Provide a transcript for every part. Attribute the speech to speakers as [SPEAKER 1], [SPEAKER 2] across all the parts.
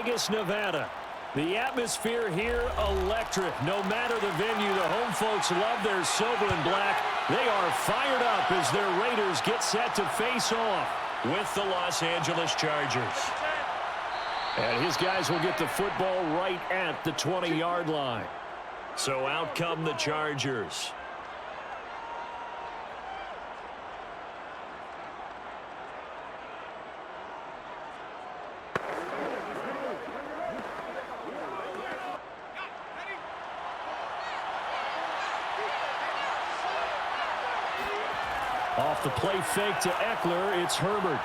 [SPEAKER 1] Vegas, Nevada. The atmosphere here, electric. No matter the venue, the home folks love their silver and black. They are fired up as their Raiders get set to face off with the Los Angeles Chargers. And his guys will get the football right at the 20-yard line. So out come the Chargers. Off the play fake to Eckler, it's Herbert.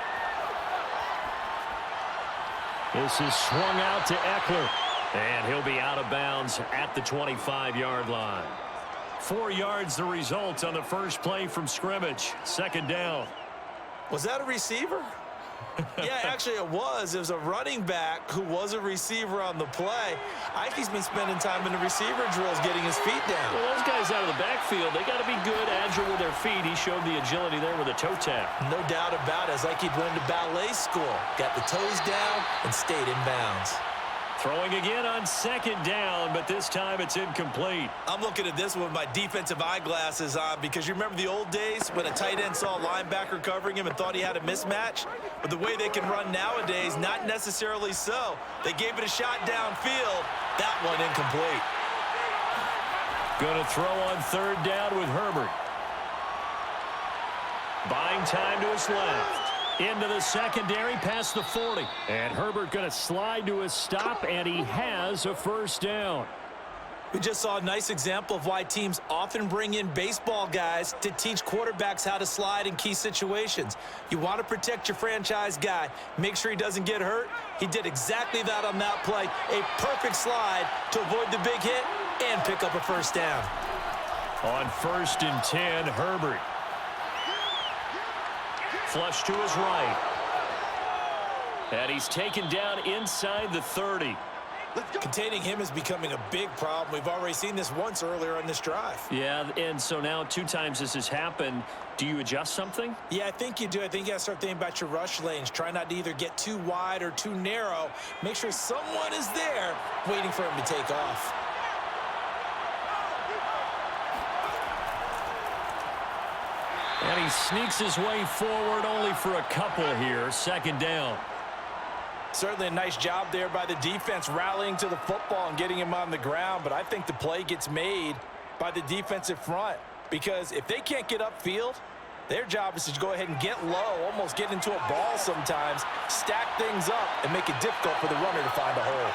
[SPEAKER 1] This is swung out to Eckler. And he'll be out of bounds at the 25-yard line. 4 yards the result on the first play from scrimmage. Second down.
[SPEAKER 2] Was that a receiver? Yeah, actually it was. It was a running back who was a receiver on the play. Ikey's been spending time in the receiver drills getting his feet down.
[SPEAKER 1] Well, those guys out of the backfield, they got to be good, agile with their feet. He showed the agility there with a toe tap.
[SPEAKER 2] No doubt about it. It's like he'd went to ballet school. Got the toes down and stayed in bounds.
[SPEAKER 1] Throwing again on second down, but this time it's incomplete.
[SPEAKER 2] I'm looking at this with my defensive eyeglasses on because you remember the old days when a tight end saw a linebacker covering him and thought he had a mismatch? But the way they can run nowadays, not necessarily so. They gave it a shot downfield. That one incomplete.
[SPEAKER 1] Going to throw on third down with Herbert. Buying time to his left. Into the secondary, past the 40. And Herbert going to slide to a stop, and he has a first down.
[SPEAKER 2] We just saw a nice example of why teams often bring in baseball guys to teach quarterbacks how to slide in key situations. You want to protect your franchise guy. Make sure he doesn't get hurt. He did exactly that on that play. A perfect slide to avoid the big hit and pick up a first down.
[SPEAKER 1] On 1st and 10, Herbert. Flush to his right. And he's taken down inside the 30.
[SPEAKER 2] Containing him is becoming a big problem. We've already seen this once earlier on this drive.
[SPEAKER 1] Yeah, and so now 2 times this has happened. Do you adjust something?
[SPEAKER 2] Yeah, I think you do. I think you got to start thinking about your rush lanes. Try not to either get too wide or too narrow. Make sure someone is there waiting for him to take off.
[SPEAKER 1] And he sneaks his way forward only for a couple here. Second down.
[SPEAKER 2] Certainly a nice job there by the defense rallying to the football and getting him on the ground. But I think the play gets made by the defensive front. Because if they can't get upfield, their job is to go ahead and get low, almost get into a ball sometimes, stack things up, and make it difficult for the runner to find a hole.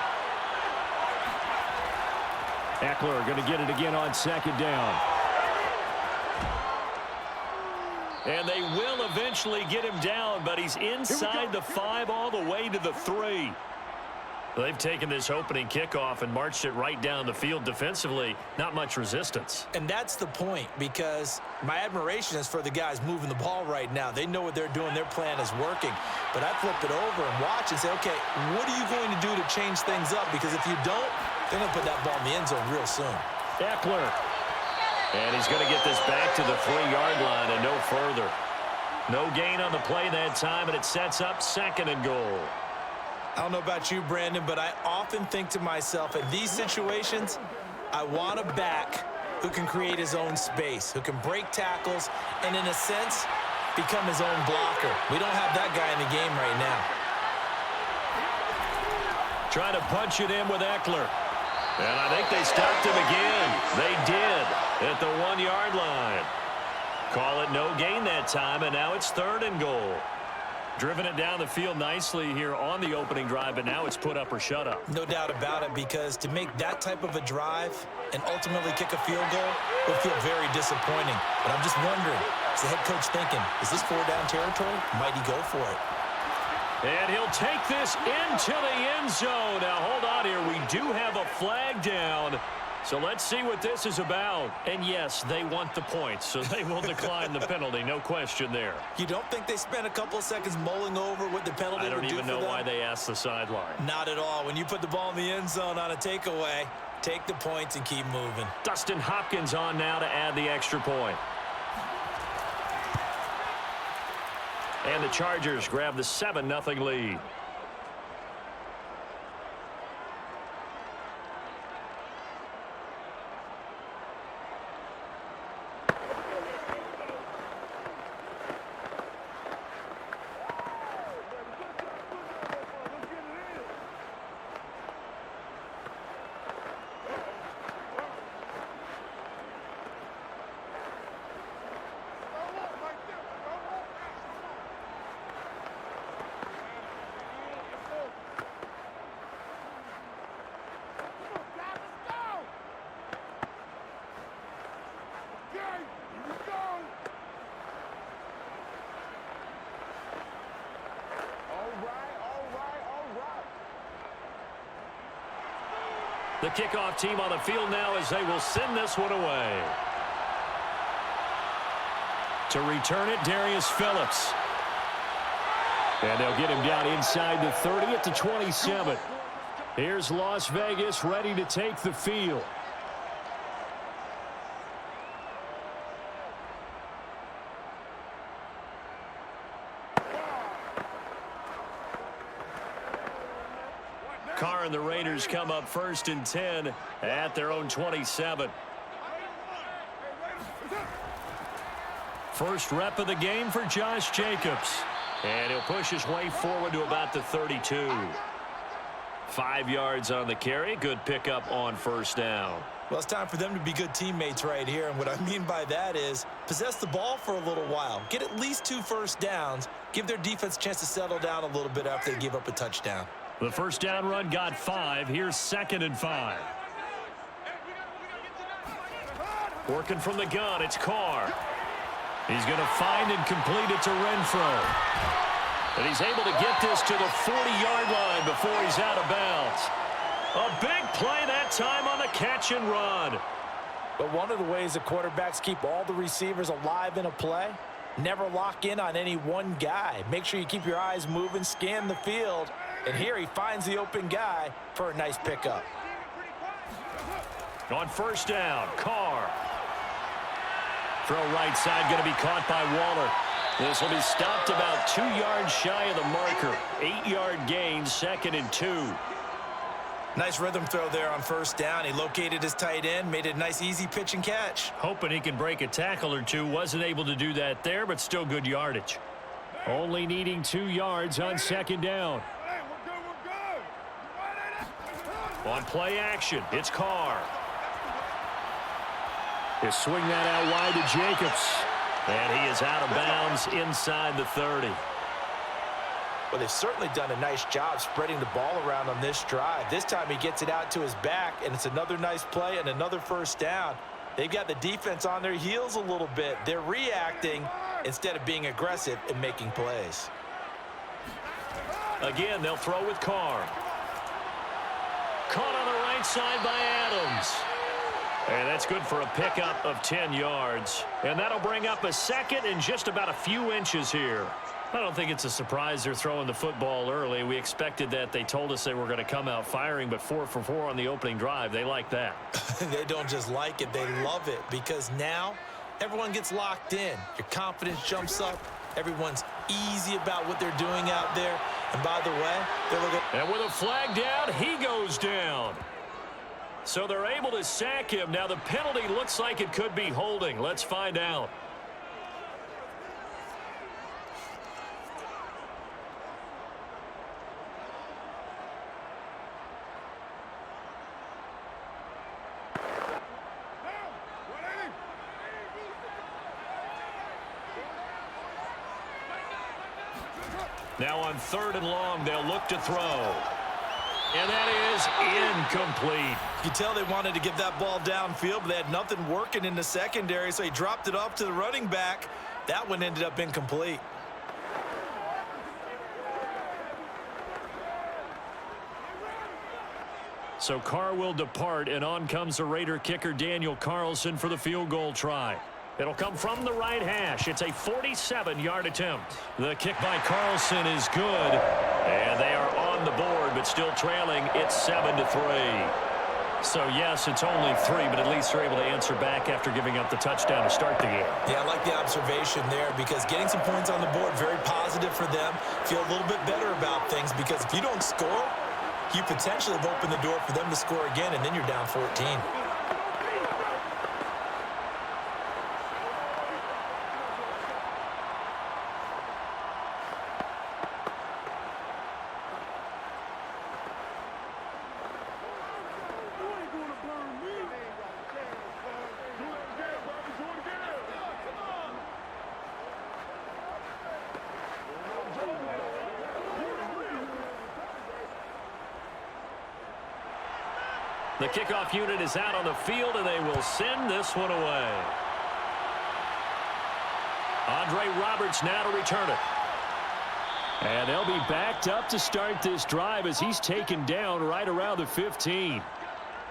[SPEAKER 1] Eckler going to get it again on second down. And they will eventually get him down, but he's inside the 5 all the way to the 3. They've taken this opening kickoff and marched it right down the field defensively. Not much resistance.
[SPEAKER 2] And that's the point, because my admiration is for the guys moving the ball right now. They know what they're doing. Their plan is working. But I flip it over and watch and say, okay, what are you going to do to change things up? Because if you don't, they're going to put that ball in the end zone real soon.
[SPEAKER 1] Eckler. And he's going to get this back to the 3-yard line and no further. No gain on the play that time, and it sets up 2nd and goal.
[SPEAKER 2] I don't know about you, Brandon, but I often think to myself, in these situations, I want a back who can create his own space, who can break tackles, and in a sense, become his own blocker. We don't have that guy in the game right now.
[SPEAKER 1] Trying to punch it in with Eckler. And I think they stopped him again. They did at the 1-yard line. Call it no gain that time, and now it's 3rd and goal. Driven it down the field nicely here on the opening drive, but now it's put up or shut up.
[SPEAKER 2] No doubt about it, because to make that type of a drive and ultimately kick a field goal would feel very disappointing. But I'm just wondering, is the head coach thinking, is this 4-down territory? Might he go for it?
[SPEAKER 1] And he'll take this into the end zone. Now, hold on here. We do have a flag down. So let's see what this is about. And yes, they want the points, so they will decline the penalty. No question there.
[SPEAKER 2] You don't think they spent a couple of seconds mulling over what the penalty would do for them?
[SPEAKER 1] I don't even know why they asked the sideline.
[SPEAKER 2] Not at all. When you put the ball in the end zone on a takeaway, take the points and keep moving.
[SPEAKER 1] Dustin Hopkins on now to add the extra point. And the Chargers grab the 7-0 lead. The kickoff team on the field now as they will send this one away. To return it, Darius Phillips. And they'll get him down inside the 30 at the 27. Here's Las Vegas ready to take the field. Carr and the Raiders come up 1st and 10 at their own 27. First rep of the game for Josh Jacobs. And he'll push his way forward to about the 32. 5 yards on the carry. Good pickup on 1st down.
[SPEAKER 2] Well, it's time for them to be good teammates right here. And what I mean by that is possess the ball for a little while. Get at least 2 first downs. Give their defense a chance to settle down a little bit after they give up a touchdown.
[SPEAKER 1] The first down run got 5. Here's 2nd and 5. Working from the gun, it's Carr. He's going to find and complete it to Renfro. And he's able to get this to the 40-yard line before he's out of bounds. A big play that time on the catch and run.
[SPEAKER 2] But one of the ways the quarterbacks keep all the receivers alive in a play, never lock in on any one guy. Make sure you keep your eyes moving, scan the field. And here he finds the open guy for a nice pickup.
[SPEAKER 1] On 1st down, Carr. Throw right side going to be caught by Waller. This will be stopped about 2 yards shy of the marker. 8-yard gain, 2nd and 2.
[SPEAKER 2] Nice rhythm throw there on 1st down. He located his tight end, made it a nice easy pitch and catch.
[SPEAKER 1] Hoping he can break a tackle or two. Wasn't able to do that there, but still good yardage. Only needing 2 yards on 2nd down. On play action, it's Carr. He'll swing that out wide to Jacobs. And he is out of bounds inside the 30.
[SPEAKER 2] Well, they've certainly done a nice job spreading the ball around on this drive. This time he gets it out to his back, and it's another nice play and another 1st down. They've got the defense on their heels a little bit. They're reacting instead of being aggressive and making plays.
[SPEAKER 1] Again, they'll throw with Carr. Caught on the right side by Adams. And that's good for a pickup of 10 yards. And that'll bring up a 2nd and just about a few inches here. I don't think it's a surprise they're throwing the football early. We expected that. They told us they were going to come out firing, but 4 for 4 on the opening drive. They like that.
[SPEAKER 2] They don't just like it, they love it, because now everyone gets locked in. Your confidence jumps up. Everyone's easy about what they're doing out there. And by the way, they're looking.
[SPEAKER 1] And with a flag down, he goes down. So they're able to sack him. Now the penalty looks like it could be holding. Let's find out. Now on 3rd and long, they'll look to throw. And that is incomplete.
[SPEAKER 2] You can tell they wanted to get that ball downfield, but they had nothing working in the secondary, so he dropped it off to the running back. That one ended up incomplete.
[SPEAKER 1] So Carr will depart, and on comes the Raider kicker Daniel Carlson for the field goal try. It'll come from the right hash. It's a 47-yard attempt. The kick by Carlson is good. And they are on the board, but still trailing. It's 7-3. So, yes, it's only 3, but at least they're able to answer back after giving up the touchdown to start the game.
[SPEAKER 2] Yeah, I like the observation there, because getting some points on the board, very positive for them. Feel a little bit better about things, because if you don't score, you potentially have opened the door for them to score again, and then you're down 14.
[SPEAKER 1] The kickoff unit is out on the field, and they will send this one away. Andre Roberts now to return it. And they'll be backed up to start this drive as he's taken down right around the 15.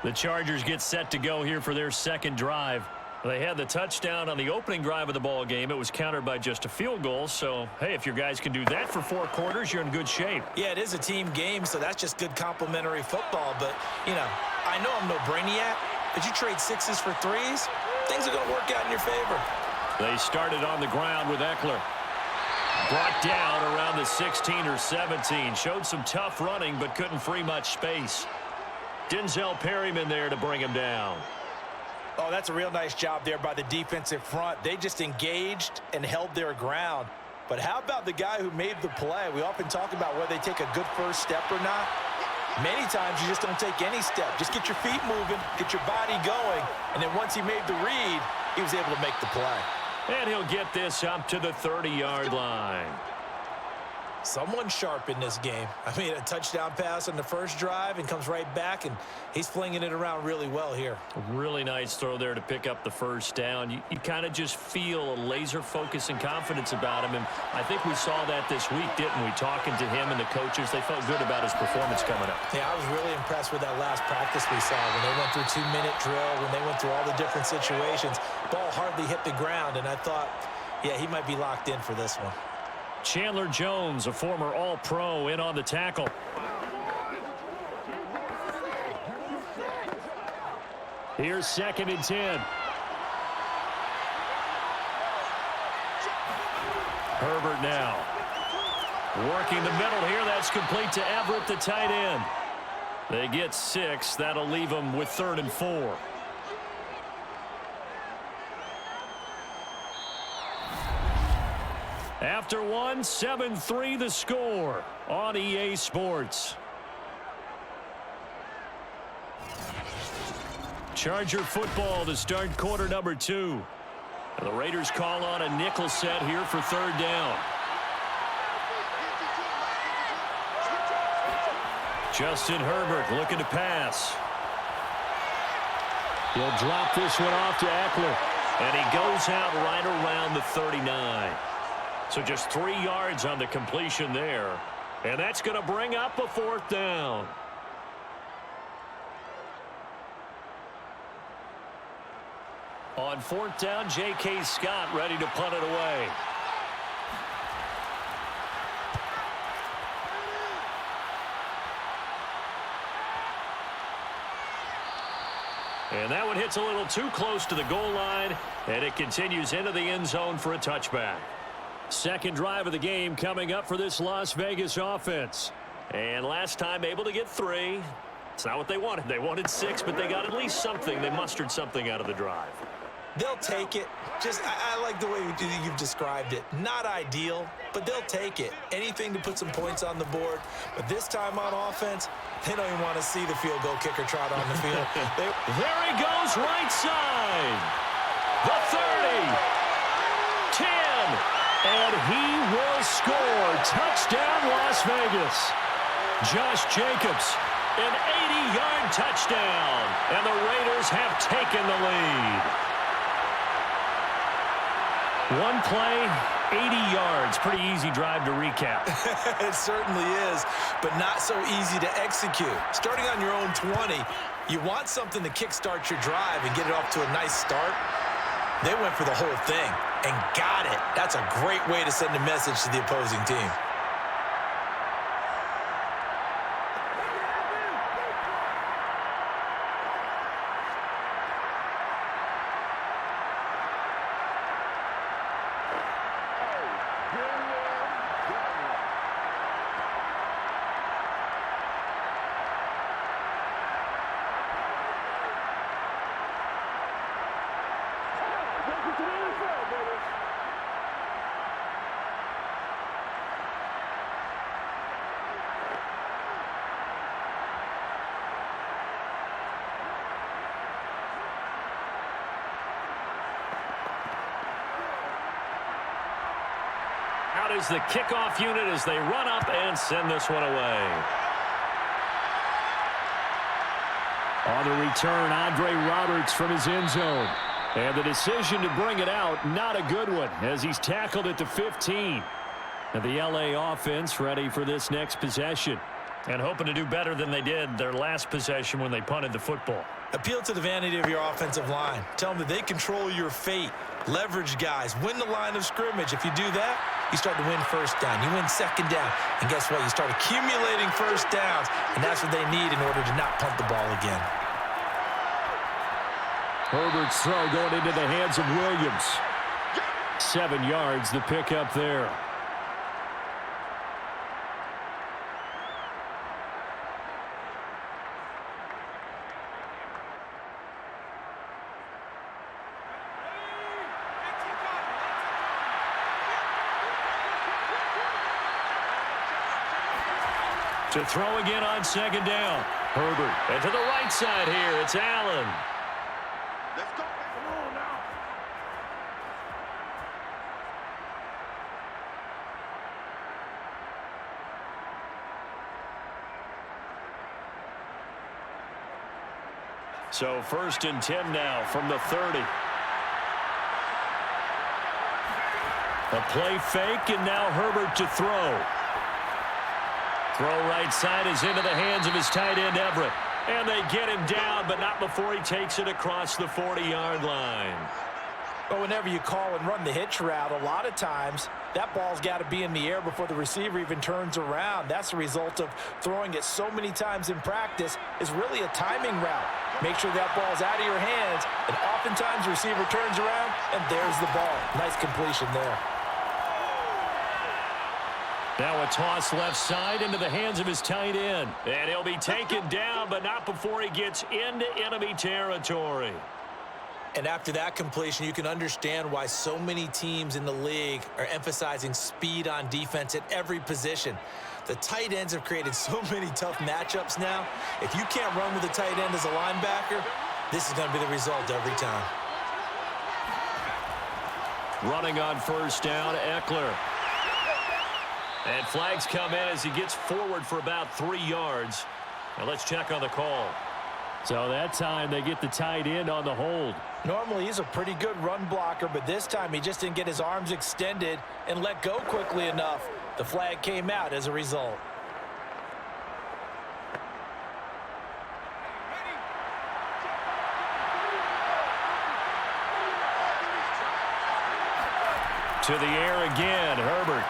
[SPEAKER 1] The Chargers get set to go here for their second drive. They had the touchdown on the opening drive of the ball game. It was countered by just a field goal. So, hey, if your guys can do that for 4 quarters, you're in good shape.
[SPEAKER 2] Yeah, it is a team game, so that's just good complimentary football. But, you know, I know I'm no brainiac, but you trade 6s for 3s, things are going to work out in your favor.
[SPEAKER 1] They started on the ground with Eckler. Brought down around the 16 or 17. Showed some tough running, but couldn't free much space. Denzel Perryman there to bring him down.
[SPEAKER 2] Oh, that's a real nice job there by the defensive front. They just engaged and held their ground. But how about the guy who made the play? We often talk about whether they take a good first step or not. Many times you just don't take any step. Just get your feet moving, get your body going, and then once he made the read, he was able to make the play.
[SPEAKER 1] And he'll get this up to the 30-yard line.
[SPEAKER 2] Someone sharp in this game. I mean, a touchdown pass on the first drive and comes right back, and he's flinging it around really well here.
[SPEAKER 1] A really nice throw there to pick up the first down. You kind of just feel a laser focus and confidence about him, and I think we saw that this week, didn't we? Talking to him and the coaches, they felt good about his performance coming up.
[SPEAKER 2] Yeah, I was really impressed with that last practice we saw when they went through 2-minute drill, when they went through all the different situations. Ball hardly hit the ground, and I thought, yeah, he might be locked in for this one.
[SPEAKER 1] Chandler Jones, a former All-Pro, in on the tackle. Here's 2nd and 10. Herbert now. Working the middle here. That's complete to Everett, the tight end. They get 6. That'll leave them with 3rd and 4. After 1, 7-3 the score on EA Sports. Charger football to start quarter number 2. And the Raiders call on a nickel set here for 3rd down. Justin Herbert looking to pass. He'll drop this one off to Eckler. And he goes out right around the 39. So just 3 yards on the completion there. And that's going to bring up a 4th down. On 4th down, J.K. Scott ready to punt it away. And that one hits a little too close to the goal line, and it continues into the end zone for a touchback. Second drive of the game coming up for this Las Vegas offense. And last time able to get 3. It's not what they wanted. They wanted 6, but they got at least something. They mustered something out of the drive.
[SPEAKER 2] They'll take it. Just, I like the way you've described it. Not ideal, but they'll take it. Anything to put some points on the board. But this time on offense, they don't even want to see the field goal kicker trot on the field.
[SPEAKER 1] There he goes, right side. The 30. 10. And he will score. Touchdown, Las Vegas. Josh Jacobs, an 80-yard touchdown. And the Raiders have taken the lead. One play, 80 yards. Pretty easy drive to recap.
[SPEAKER 2] It certainly is, but not so easy to execute. Starting on your own 20, you want something to kickstart your drive and get it off to a nice start. They went for the whole thing and got it. That's a great way to send a message to the opposing team.
[SPEAKER 1] Out is the kickoff unit as they run up and send this one away. On the return, Andre Roberts from his end zone. And the decision to bring it out, not a good one, as he's tackled at the 15. And the LA offense ready for this next possession. And hoping to do better than they did their last possession when they punted the football.
[SPEAKER 2] Appeal to the vanity of your offensive line. Tell them that they control your fate. Leverage guys. Win the line of scrimmage. If you do that, you start to win first down. You win second down. And guess what? You start accumulating first downs. And that's what they need in order to not punt the ball again.
[SPEAKER 1] Herbert's throw going into the hands of Williams. 7 yards, the pickup there. To throw again on second down. Herbert. And to the right side here, it's Allen.
[SPEAKER 3] Let's go. Come on now.
[SPEAKER 1] So 1st and 10 now from the 30. A play fake, and now Herbert to throw. Throw right side is into the hands of his tight end, Everett. And they get him down, but not before he takes it across the 40-yard line.
[SPEAKER 2] But whenever you call and run the hitch route, a lot of times that ball's got to be in the air before the receiver even turns around. That's the result of throwing it so many times in practice. Is really a timing route. Make sure that ball's out of your hands, and oftentimes the receiver turns around, and there's the ball. Nice completion there.
[SPEAKER 1] Now a toss left side into the hands of his tight end. And he'll be taken down, but not before he gets into enemy territory.
[SPEAKER 2] And after that completion, you can understand why so many teams in the league are emphasizing speed on defense at every position. The tight ends have created so many tough matchups now. If you can't run with a tight end as a linebacker, this is going to be the result every time.
[SPEAKER 1] Running on 1st down, Eckler. And flags come in as he gets forward for about 3 yards. Now let's check on the call. So that time they get the tight end on the hold.
[SPEAKER 2] Normally he's a pretty good run blocker, but this time he just didn't get his arms extended and let go quickly enough. The flag came out as a result.
[SPEAKER 1] To the air again, Herbert.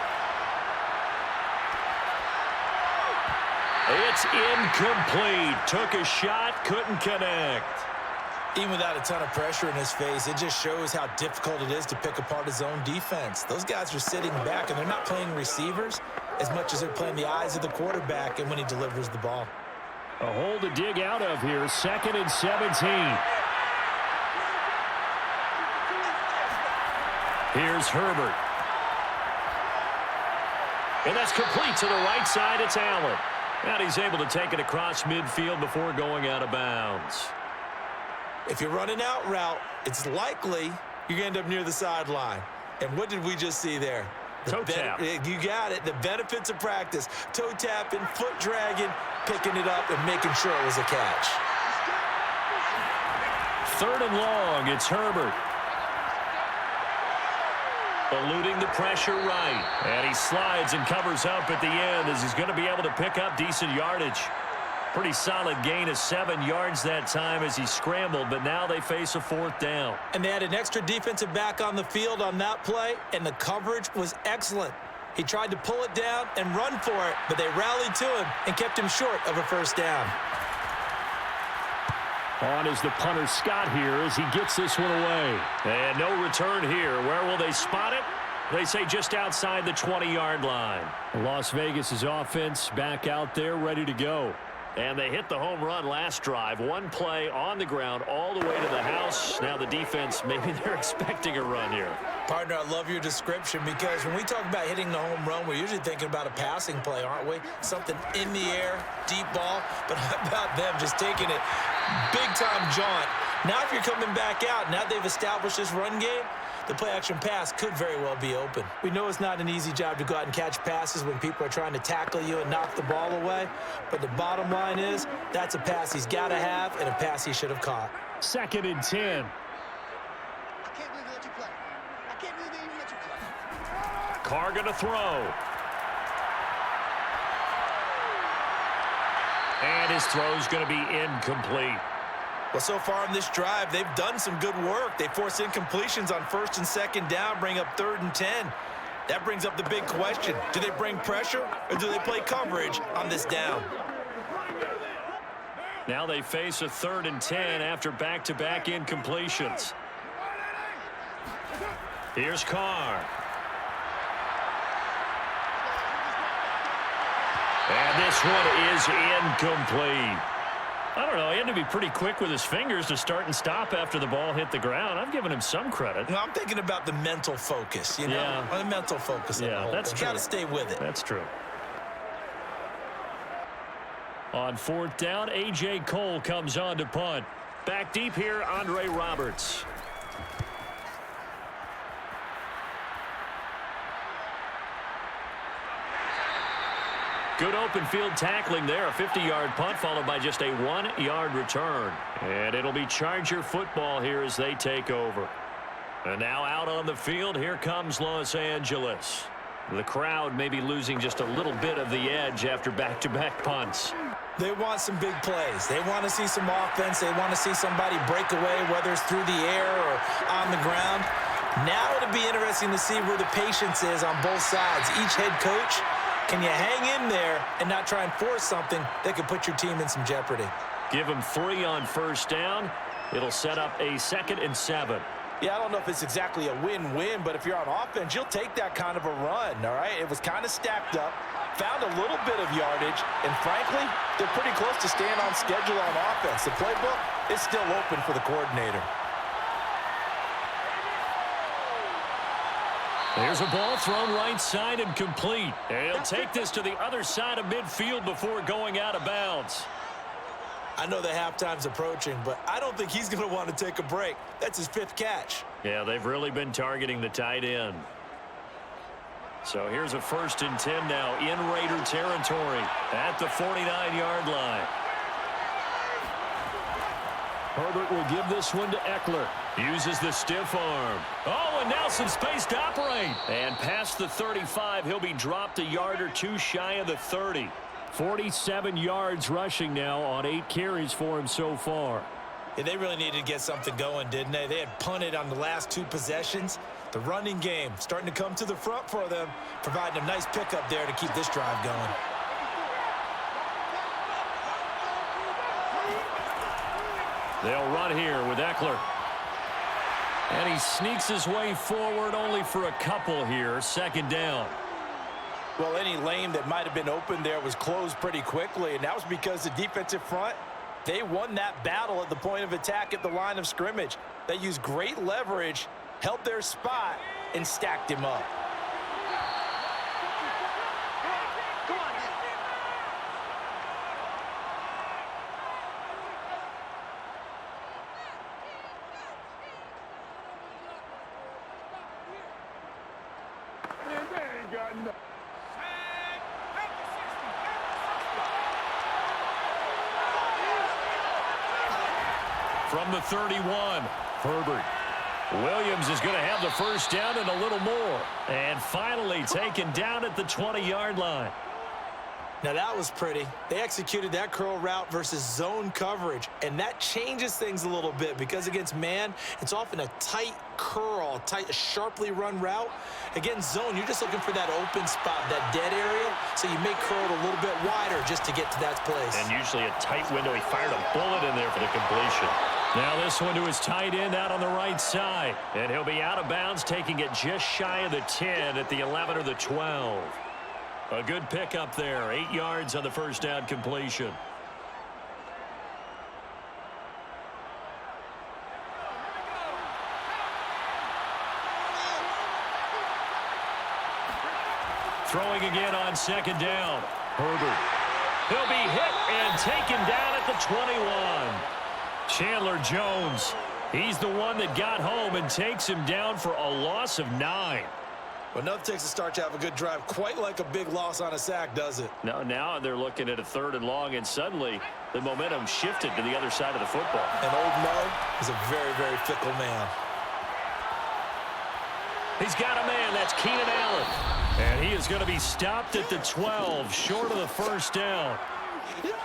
[SPEAKER 1] It's incomplete. Took a shot, couldn't connect.
[SPEAKER 2] Even without a ton of pressure in his face, it just shows how difficult it is to pick apart his own defense. Those guys are sitting back, and they're not playing receivers as much as they're playing the eyes of the quarterback and when he delivers the ball.
[SPEAKER 1] A hole to dig out of here. 2nd and 17. Here's Herbert. And that's complete to the right side. It's Allen. And he's able to take it across midfield before going out of bounds.
[SPEAKER 2] If you run an out route, it's likely you're going to end up near the sideline. And what did we just see there?
[SPEAKER 1] Toe tap.
[SPEAKER 2] You got it. The benefits of practice. Toe tapping, foot dragging, picking it up, and making sure it was a catch.
[SPEAKER 1] 3rd and long. It's Herbert. Eluding the pressure right. And he slides and covers up at the end as he's going to be able to pick up decent yardage. Pretty solid gain of 7 yards that time as he scrambled, but now they face a 4th down.
[SPEAKER 2] And they had an extra defensive back on the field on that play, and the coverage was excellent. He tried to pull it down and run for it, but they rallied to him and kept him short of a 1st down.
[SPEAKER 1] On is the punter Scott here as he gets this one away. And no return here. Where will they spot it? They say just outside the 20-yard line. Las Vegas' offense back out there ready to go. And they hit the home run last drive. One play on the ground all the way to the house. Now the defense, maybe they're expecting a run here.
[SPEAKER 2] Partner, I love your description because when we talk about hitting the home run, we're usually thinking about a passing play, aren't we? Something in the air, deep ball. But how about them just taking it big-time jaunt? Now if you're coming back out, now they've established this run game, the play-action pass could very well be open. We know it's not an easy job to go out and catch passes when people are trying to tackle you and knock the ball away. But the bottom line is that's a pass he's got to have and a pass he should have caught.
[SPEAKER 1] 2nd and 10.
[SPEAKER 3] I can't believe they let you play. I can't believe they even let you play.
[SPEAKER 1] Carr going to throw. And his throw's going to be incomplete.
[SPEAKER 2] Well, so far in this drive, they've done some good work. They force incompletions on 1st and 2nd down, bring up 3rd and 10. That brings up the big question. Do they bring pressure or do they play coverage on this down?
[SPEAKER 1] Now they face a 3rd and 10 after back-to-back incompletions. Here's Carr. And this one is incomplete. I don't know. He had to be pretty quick with his fingers to start and stop after the ball hit the ground. I've given him some credit.
[SPEAKER 2] Well, I'm thinking about the mental focus, you know?
[SPEAKER 1] Yeah.
[SPEAKER 2] The mental focus.
[SPEAKER 1] Yeah, that's true.
[SPEAKER 2] Got to stay with it.
[SPEAKER 1] That's true. On 4th down, A.J. Cole comes on to punt. Back deep here, Andre Roberts. Good open field tackling there. A 50-yard punt followed by just a 1-yard return. And it'll be Charger football here as they take over. And now out on the field, here comes Los Angeles. The crowd may be losing just a little bit of the edge after back-to-back punts.
[SPEAKER 2] They want some big plays. They want to see some offense. They want to see somebody break away, whether it's through the air or on the ground. Now it'll be interesting to see where the patience is on both sides. Each head coach, can you hang in there and not try and force something that could put your team in some jeopardy?
[SPEAKER 1] Give them 3 on 1st down. It'll set up a 2nd and 7.
[SPEAKER 2] Yeah, I don't know if it's exactly a win-win, but if you're on offense, you'll take that kind of a run, all right? It was kind of stacked up, found a little bit of yardage, and frankly, they're pretty close to staying on schedule on offense. The playbook is still open for the coordinator.
[SPEAKER 1] There's a ball thrown right side and complete. And he'll take this to the other side of midfield before going out of bounds.
[SPEAKER 2] I know the halftime's approaching, but I don't think he's going to want to take a break. That's his 5th catch.
[SPEAKER 1] Yeah, they've really been targeting the tight end. So here's a 1st and 10 now in Raider territory at the 49-yard line. Herbert will give this one to Eckler. Uses the stiff arm. Oh, and now some space to operate. And past the 35, he'll be dropped a yard or 2 shy of the 30. 47 yards rushing now on 8 carries for him so far.
[SPEAKER 2] Yeah, they really needed to get something going, didn't they? They had punted on the last 2 possessions. The running game starting to come to the front for them, providing a nice pickup there to keep this drive going.
[SPEAKER 1] They'll run here with Eckler. And he sneaks his way forward only for a couple here. 2nd down.
[SPEAKER 2] Well, any lane that might have been open there was closed pretty quickly, and that was because the defensive front, they won that battle at the point of attack at the line of scrimmage. They used great leverage, held their spot, and stacked him up.
[SPEAKER 1] From the 31, Herbert. Williams is going to have the 1st down and a little more. And finally taken down at the 20-yard line.
[SPEAKER 2] Now that was pretty. They executed that curl route versus zone coverage, and that changes things a little bit because against man, it's often a tight curl, tight, sharply run route. Against zone, you're just looking for that open spot, that dead area, so you may curl it a little bit wider just to get to that place.
[SPEAKER 1] And usually a tight window. He fired a bullet in there for the completion. Now this one to his tight end out on the right side. And he'll be out of bounds, taking it just shy of the 10 at the 11 or the 12. A good pickup there. 8 yards on the 1st down completion. Throwing again on 2nd down. Herbert. He'll be hit and taken down at the 21. Chandler Jones. He's the one that got home and takes him down for a loss of 9.
[SPEAKER 2] Well, nothing takes a start to have a good drive quite like a big loss on a sack, does it?
[SPEAKER 1] No, now they're looking at a 3rd and long, and suddenly the momentum shifted to the other side of the football.
[SPEAKER 2] And old Mo is a very, very fickle man.
[SPEAKER 1] He's got a man. That's Keenan Allen. And he is going to be stopped at the 12, short of the 1st down.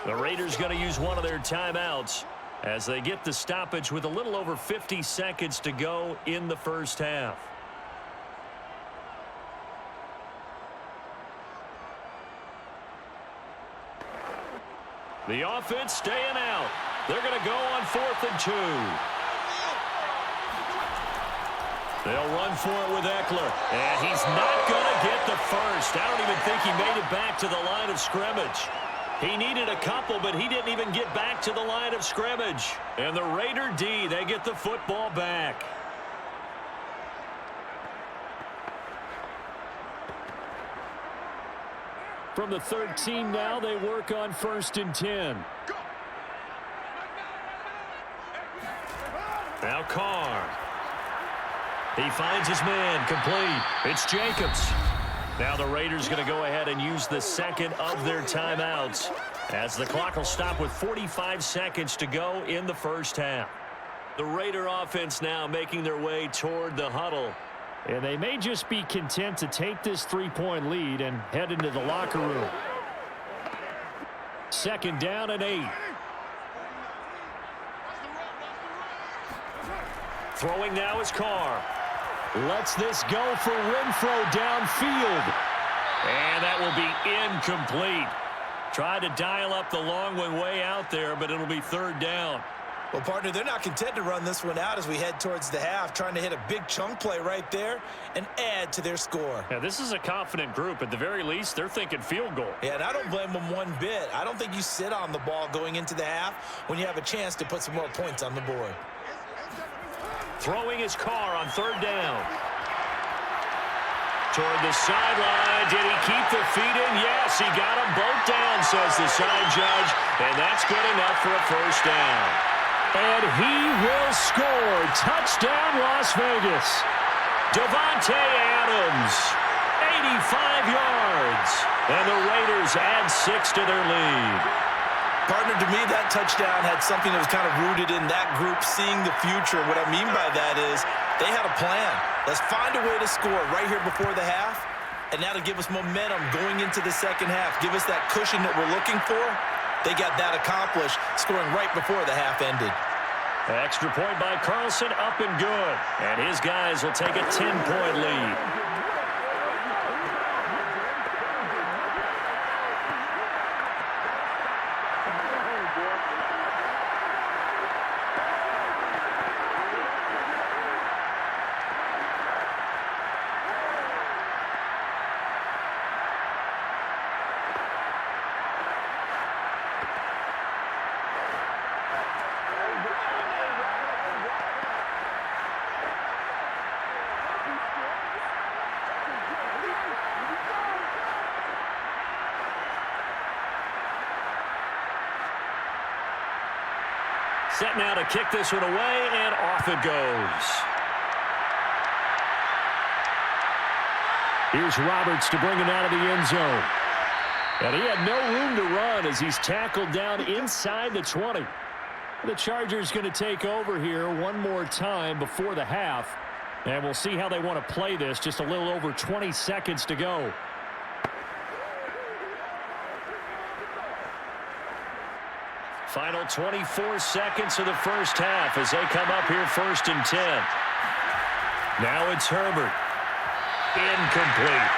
[SPEAKER 1] The Raiders going to use one of their timeouts as they get the stoppage with a little over 50 seconds to go in the first half. The offense staying out. They're going to go on 4th and 2. They'll run for it with Eckler. And he's not going to get the first. I don't even think he made it back to the line of scrimmage. He needed a couple, but he didn't even get back to the line of scrimmage. And the Raider D, they get the football back. From the 13 now, they work on 1st and 10. Now Carr. He finds his man, complete. It's Jacobs. Now the Raiders going to go ahead and use the second of their timeouts as the clock will stop with 45 seconds to go in the first half. The Raider offense now making their way toward the huddle. And they may just be content to take this 3-point lead and head into the locker room. 2nd down and 8. Throwing now is Carr. Lets this go for Renfro downfield. And that will be incomplete. Tried to dial up the long one way out there, but it'll be 3rd down.
[SPEAKER 2] Well, partner, they're not content to run this one out as we head towards the half, trying to hit a big chunk play right there and add to their score.
[SPEAKER 1] Yeah, this is a confident group. At the very least, they're thinking field goal.
[SPEAKER 2] Yeah, and I don't blame them one bit. I don't think you sit on the ball going into the half when you have a chance to put some more points on the board.
[SPEAKER 1] Throwing his Carr on 3rd down. Toward the sideline. Did he keep the feet in? Yes, he got them both down, says the side judge. And that's good enough for a 1st down. And he will score. Touchdown, Las Vegas. Davante Adams, 85 yards. And the Raiders add 6 to their lead.
[SPEAKER 2] Partner, to me, that touchdown had something that was kind of rooted in that group seeing the future. What I mean by that is they had a plan. Let's find a way to score right here before the half, and that'll give us momentum going into the second half. Give us that cushion that we're looking for. They got that accomplished, scoring right before the half ended.
[SPEAKER 1] Extra point by Carlson, up and good. And his guys will take a 10-point lead. Set now to kick this one away, and off it goes. Here's Roberts to bring it out of the end zone. And he had no room to run as he's tackled down inside the 20. The Chargers going to take over here one more time before the half. And we'll see how they want to play this. Just a little over 20 seconds to go. Final 24 seconds of the first half as they come up here 1st and 10. Now it's Herbert. Incomplete.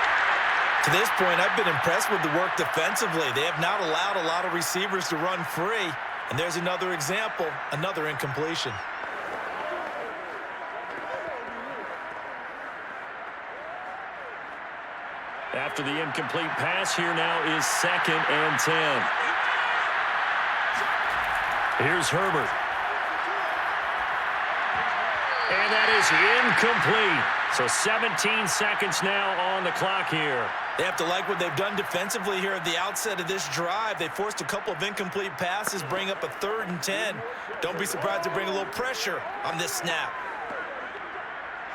[SPEAKER 2] To this point, I've been impressed with the work defensively. They have not allowed a lot of receivers to run free. And there's another example, another incompletion.
[SPEAKER 1] After the incomplete pass, here now is 2nd and 10. Here's Herbert. And that is incomplete. So 17 seconds now on the clock here.
[SPEAKER 2] They have to like what they've done defensively here at the outset of this drive. They forced a couple of incomplete passes, bring up a 3rd and 10. Don't be surprised to bring a little pressure on this snap.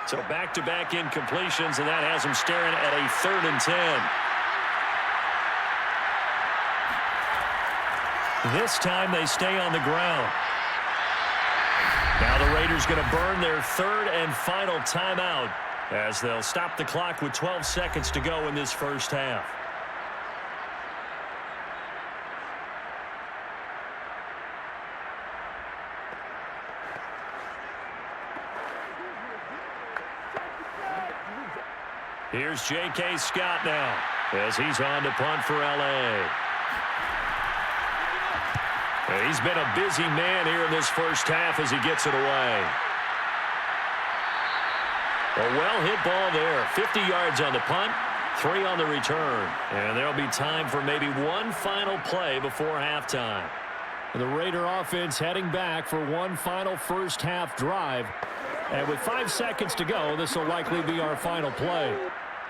[SPEAKER 1] So back-to-back incompletions, and that has them staring at a 3rd and 10. This time they stay on the ground. Now the Raiders going to burn their 3rd and final timeout as they'll stop the clock with 12 seconds to go in this first half. Here's J.K. Scott now as he's on to punt for L.A. He's been a busy man here in this first half as he gets it away. A well-hit ball there. 50 yards on the punt, 3 on the return. And there'll be time for maybe one final play before halftime. The Raider offense heading back for one final first half drive. And with 5 seconds to go, this will likely be our final play.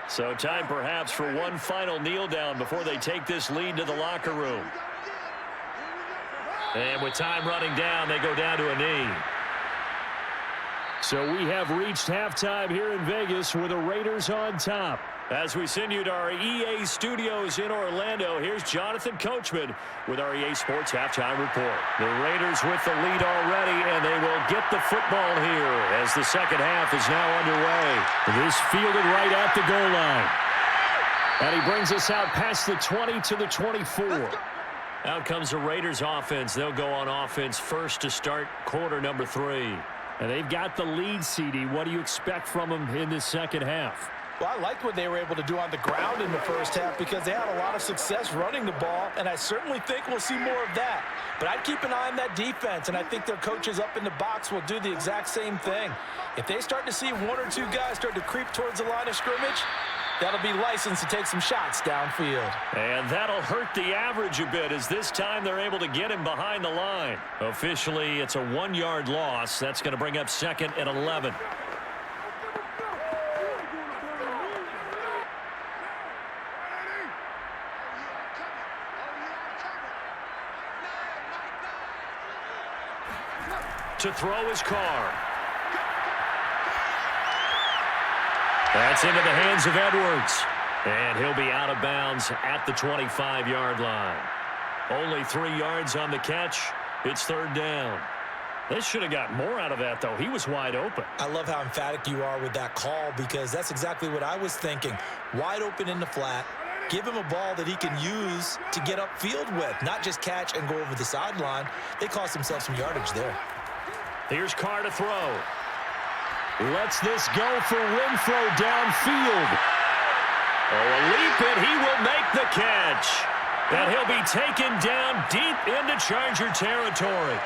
[SPEAKER 1] So time perhaps for one final kneel down before they take this lead to the locker room. And with time running down, they go down to a knee. So we have reached halftime here in Vegas with the Raiders on top. As we send you to our EA studios in Orlando, here's Jonathan Coachman with our EA Sports Halftime Report. The Raiders with the lead already, and they will get the football here as the second half is now underway. This fielded right at the goal line. And he brings us out past the 20 to the 24. Out comes the Raiders offense. They'll go on offense first to start quarter number 3. And they've got the lead, CD. What do you expect from them in this second half?
[SPEAKER 2] Well, I liked what they were able to do on the ground in the first half because they had a lot of success running the ball, and I certainly think we'll see more of that. But I'd keep an eye on that defense, and I think their coaches up in the box will do the exact same thing. If they start to see 1 or 2 guys start to creep towards the line of scrimmage, that'll be licensed to take some shots downfield. And
[SPEAKER 1] that'll hurt the average a bit as this time they're able to get him behind the line. Officially, it's a 1-yard loss. That's going to bring up 2nd and 11. To throw his car. That's into the hands of Edwards. And he'll be out of bounds at the 25-yard line. Only 3 yards on the catch. It's 3rd down. They should have got more out of that, though. He was wide open.
[SPEAKER 2] I love how emphatic you are with that call because that's exactly what I was thinking. Wide open in the flat. Give him a ball that he can use to get upfield with, not just catch and go over the sideline. They cost themselves some yardage there.
[SPEAKER 1] Here's Carr to throw. Lets this go for Renfro downfield. Oh, a leap, and he will make the catch. And he'll be taken down deep into Charger territory.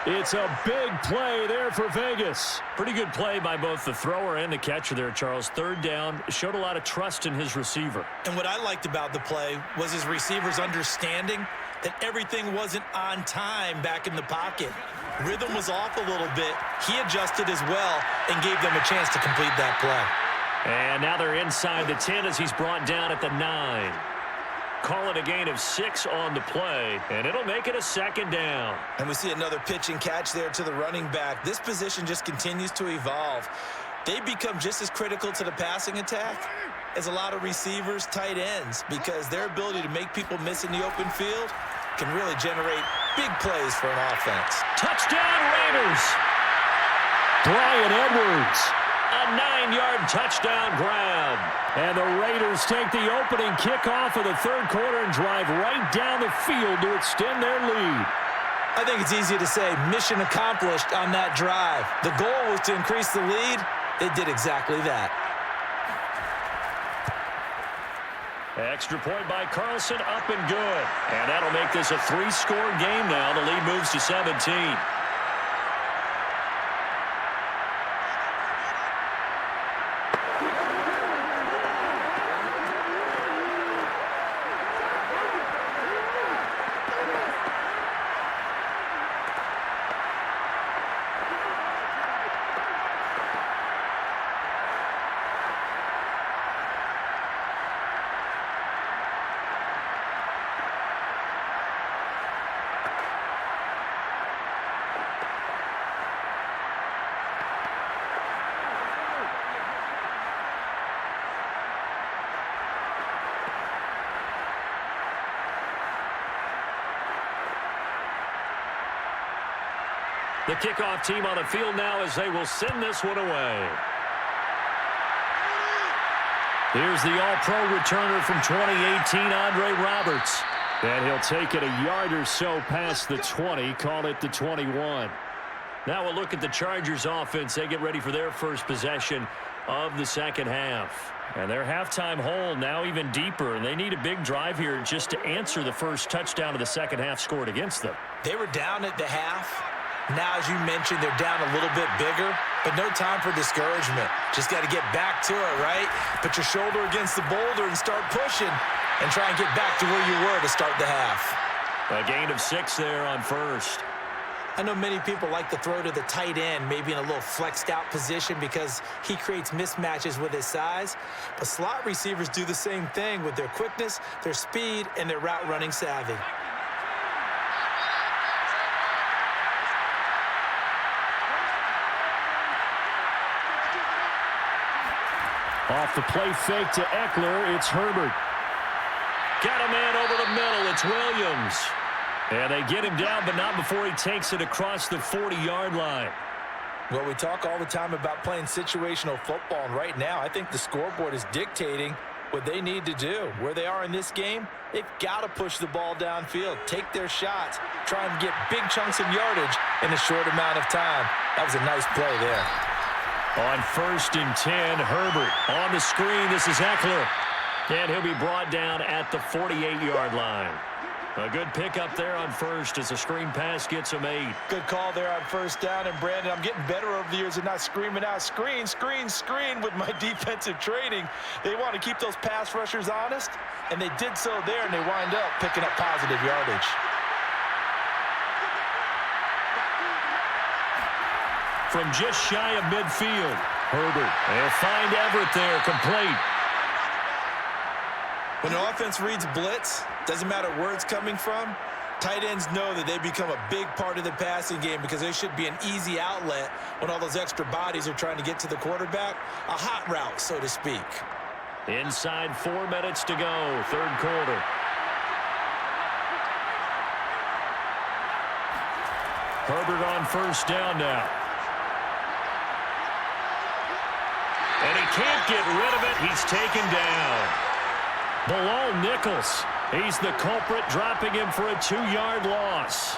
[SPEAKER 1] It's a big play there for Vegas. Pretty good play by both the thrower and the catcher there, Charles. 3rd down, showed a lot of trust in his receiver.
[SPEAKER 2] And what I liked about the play was his receiver's understanding that everything wasn't on time back in the pocket. Rhythm was off a little bit. He adjusted as well and gave them a chance to complete that play.
[SPEAKER 1] And now they're inside the 10 as he's brought down at the 9. Call it a gain of 6 on the play, and it'll make it a 2nd down.
[SPEAKER 2] And we see another pitch and catch there to the running back. This position just continues to evolve. They become just as critical to the passing attack as a lot of receivers, tight ends, because their ability to make people miss in the open field can really generate big plays for an offense.
[SPEAKER 1] Touchdown, Raiders! Bryan Edwards, a 9-yard touchdown grab. And the Raiders take the opening kickoff of the 3rd quarter and drive right down the field to extend their lead.
[SPEAKER 2] I think it's easy to say mission accomplished on that drive. The goal was to increase the lead. They did exactly that.
[SPEAKER 1] Extra point by Carlson, up and good. And that'll make this a 3-score game now. The lead moves to 17. The kickoff team on the field now as they will send this one away. Here's the all-pro returner from 2018, Andre Roberts. And he'll take it a yard or so past the 20, call it the 21. Now we'll look at the Chargers offense. They get ready for their first possession of the second half. And their halftime hole now even deeper, and they need a big drive here just to answer the first touchdown of the second half scored against them.
[SPEAKER 2] They were down at the half. Now, as you mentioned, they're down a little bit bigger, but no time for discouragement. Just got to get back to it, right? Put your shoulder against the boulder and start pushing and try and get back to where you were to start the half.
[SPEAKER 1] A gain of 6 there on first.
[SPEAKER 2] I know many people like to throw to the tight end, maybe in a little flexed out position because he creates mismatches with his size. But slot receivers do the same thing with their quickness, their speed, and their route running savvy.
[SPEAKER 1] Off the play fake to Eckler, it's Herbert. Got a man over the middle, it's Williams. And they get him down, but not before he takes it across the 40-yard line.
[SPEAKER 2] Well, we talk all the time about playing situational football, and right now I think the scoreboard is dictating what they need to do. Where they are in this game, they've got to push the ball downfield, take their shots, try and get big chunks of yardage in a short amount of time. That was a nice play there.
[SPEAKER 1] On 1st and 10, Herbert on the screen. This is Eckler. And he'll be brought down at the 48-yard line. A good pickup there on first as the screen pass gets him 8.
[SPEAKER 2] Good call there on 1st down. And, Brandon, I'm getting better over the years and not screaming out, screen, screen, screen with my defensive training. They want to keep those pass rushers honest, and they did so there, and they wind up picking up positive yardage.
[SPEAKER 1] From just shy of midfield, Herbert. They'll find Everett there, complete.
[SPEAKER 2] When the offense reads blitz, doesn't matter where it's coming from, tight ends know that they become a big part of the passing game because there should be an easy outlet when all those extra bodies are trying to get to the quarterback. A hot route, so to speak.
[SPEAKER 1] Inside 4 minutes to go, third quarter. Herbert on 1st down now. And he can't get rid of it. He's taken down. Below Nichols. He's the culprit, dropping him for a 2-yard loss.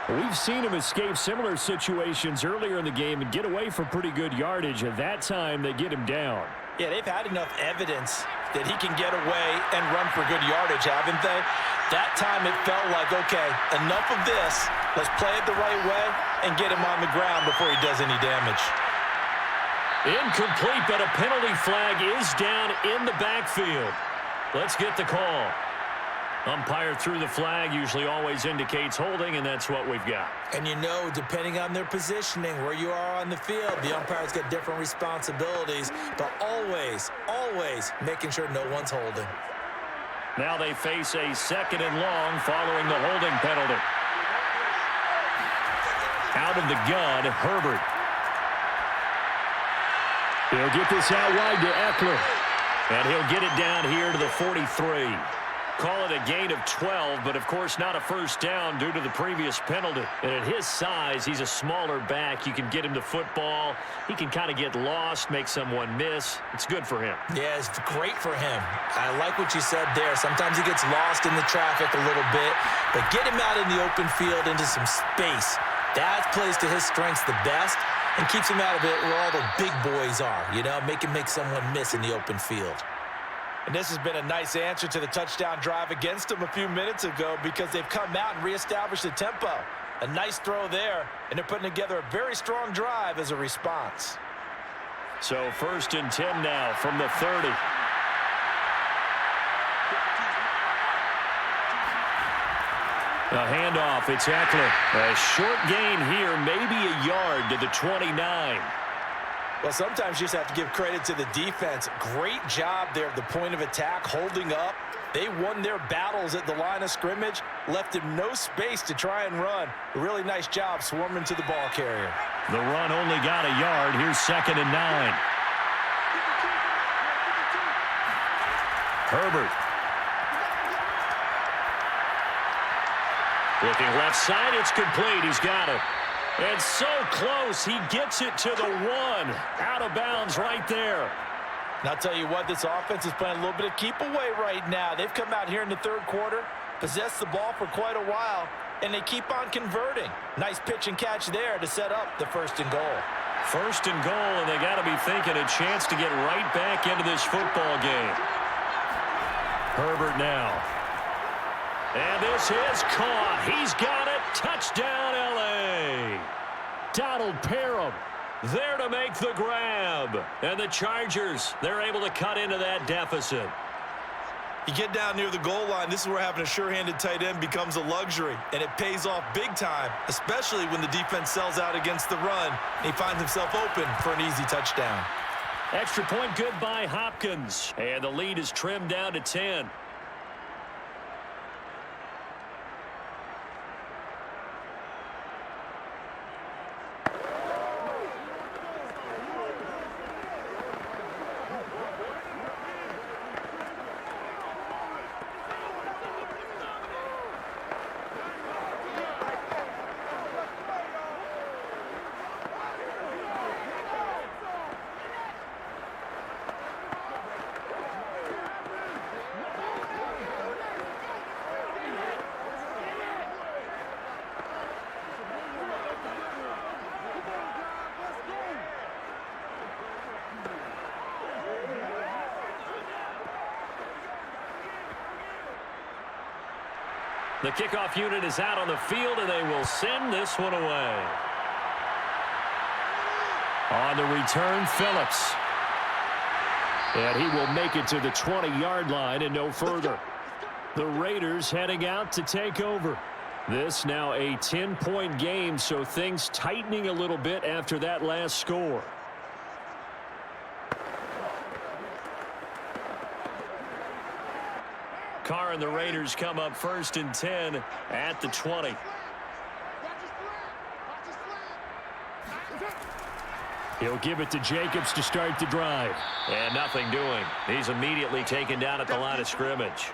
[SPEAKER 1] We've seen him escape similar situations earlier in the game and get away for pretty good yardage. At that time, they get him down.
[SPEAKER 2] Yeah, they've had enough evidence that he can get away and run for good yardage, haven't they? That time it felt like, okay, enough of this. Let's play it the right way and get him on the ground before he does any damage.
[SPEAKER 1] Incomplete, but a penalty flag is down in the backfield. Let's get the call. Umpire threw the flag, usually always indicates holding, and that's what we've got.
[SPEAKER 2] And you know, depending on their positioning, where you are on the field, the umpire's got different responsibilities, but always, always making sure no one's holding.
[SPEAKER 1] Now they face a 2nd and long following the holding penalty. Out of the gun, Herbert. He'll get this out wide to Eckler. And he'll get it down here to the 43. Call it a gain of 12, but of course not a 1st down due to the previous penalty. And at his size, he's a smaller back. You can get him the football. He can kind of get lost, make someone miss. It's good for him.
[SPEAKER 2] Yeah, it's great for him. I like what you said there. Sometimes he gets lost in the traffic a little bit, but get him out in the open field into some space. That plays to his strengths the best and keeps him out of it where all the big boys are, you know, make someone miss in the open field. And this has been a nice answer to the touchdown drive against them a few minutes ago because they've come out and reestablished the tempo. A nice throw there, and they're putting together a very strong drive as a response.
[SPEAKER 1] So 1st and 10 now from the 30. A handoff, it's Eckler. A short gain here, maybe a yard to the 29.
[SPEAKER 2] Well, sometimes you just have to give credit to the defense. Great job there at the point of attack, holding up. They won their battles at the line of scrimmage, left him no space to try and run. A really nice job swarming to the ball carrier.
[SPEAKER 1] The run only got a yard. Here's 2nd and 9. Herbert. Looking left side, it's complete. He's got it. And so close, he gets it to the 1. Out of bounds right there.
[SPEAKER 2] And I'll tell you what, this offense is playing a little bit of keep away right now. They've come out here in the 3rd quarter, possessed the ball for quite a while, and they keep on converting. Nice pitch and catch there to set up the 1st and goal.
[SPEAKER 1] First and goal, and they got to be thinking a chance to get right back into this football game. Herbert now. And this is caught. He's got it. Touchdown, L.A. Donald Parham there to make the grab. And the Chargers, they're able to cut into that deficit.
[SPEAKER 2] You get down near the goal line, this is where having a sure-handed tight end becomes a luxury, and it pays off big time, especially when the defense sells out against the run, and he finds himself open for an easy touchdown.
[SPEAKER 1] Extra point good by Hopkins, and the lead is trimmed down to 10. The kickoff unit is out on the field, and they will send this one away. On the return, Phillips. And he will make it to the 20-yard line and no further. The Raiders heading out to take over. This now a 10-point game, so things tightening a little bit after that last score. Carr and the Raiders come up first and 10 at the 20. He'll give it to Jacobs to start the drive. And nothing doing. He's immediately taken down at the line of scrimmage.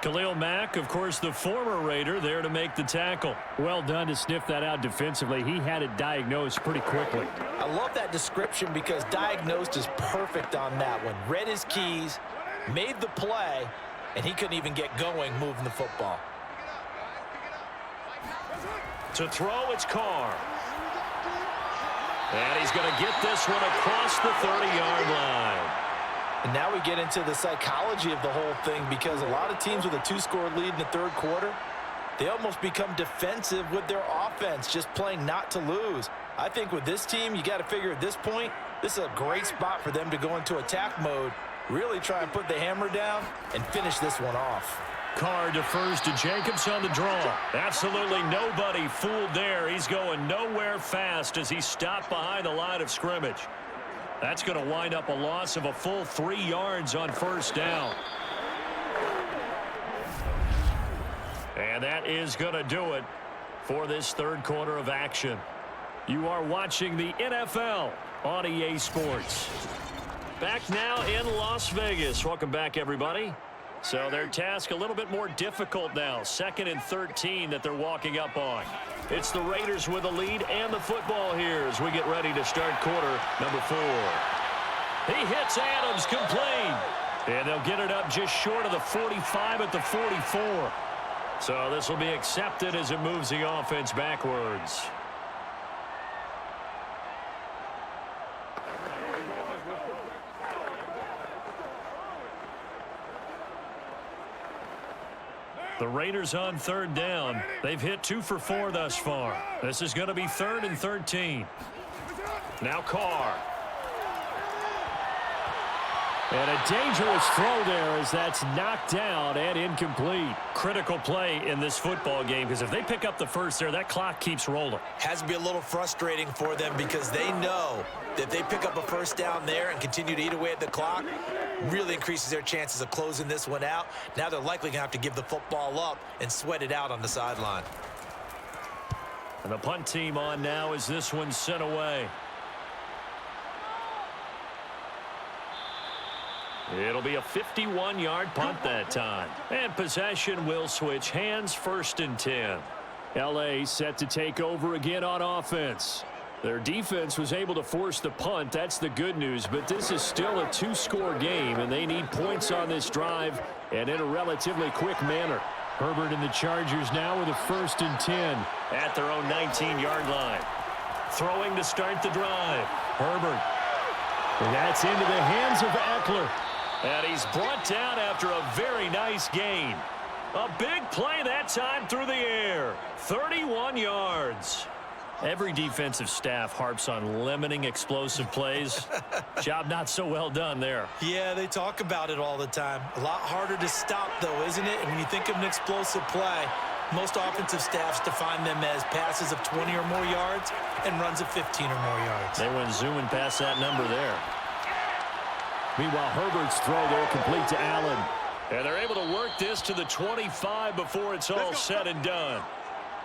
[SPEAKER 1] Khalil Mack, of course, the former Raider, there to make the tackle. Well done to sniff that out defensively. He had it diagnosed pretty quickly.
[SPEAKER 2] I love that description because diagnosed is perfect on that one. Read his keys, made the play, and he couldn't even get going moving the football.
[SPEAKER 1] To throw, it's Carr. And he's going to get this one across the 30-yard line.
[SPEAKER 2] And now we get into the psychology of the whole thing because a lot of teams with a two-score lead in the third quarter, they almost become defensive with their offense, just playing not to lose. I think with this team, you got to figure at this point, this is a great spot for them to go into attack mode, really try and put the hammer down and finish this one off.
[SPEAKER 1] Carr defers to Jacobs on the draw. Absolutely nobody fooled there. He's going nowhere fast as he stopped behind the line of scrimmage. That's going to wind up a loss of a full 3 yards on first down. And that is going to do it for this third quarter of action. You are watching the NFL on EA Sports. Back now in Las Vegas. Welcome back, everybody. So their task a little bit more difficult now. 2nd and 13 that they're walking up on. It's the Raiders with the lead and the football here as we get ready to start quarter number 4. He hits Adams complete. And they'll get it up just short of the 45 at the 44. So this will be accepted as it moves the offense backwards. The Raiders on third down. They've hit 2 for 4 thus far. This is going to be 3rd and 13. Now Carr. And a dangerous throw there as that's knocked down and incomplete. Critical play in this football game because if they pick up the first there, that clock keeps rolling.
[SPEAKER 2] Has to be a little frustrating for them because they know that if they pick up a first down there and continue to eat away at the clock, really increases their chances of closing this one out. Now they're likely going to have to give the football up and sweat it out on the sideline.
[SPEAKER 1] And the punt team on now as this one's sent away. It'll be a 51-yard punt that time. And possession will switch hands, 1st and 10. L.A. set to take over again on offense. Their defense was able to force the punt. That's the good news. But this is still a 2-score game, and they need points on this drive and in a relatively quick manner. Herbert and the Chargers now with a 1st and 10 at their own 19-yard line. throwing to start the drive. Herbert. And that's into the hands of Eckler. And he's brought down after a very nice gain. A big play that time through the air. 31 yards. Every defensive staff harps on limiting explosive plays. Job not so well done there.
[SPEAKER 2] Yeah, they talk about it all the time. A lot harder to stop, though, isn't it? And when you think of an explosive play, most offensive staffs define them as passes of 20 or more yards and runs of 15 or more yards.
[SPEAKER 1] They went zooming past that number there. Meanwhile, Herbert's throw there complete to Allen. And they're able to work this to the 25 before it's all said and done.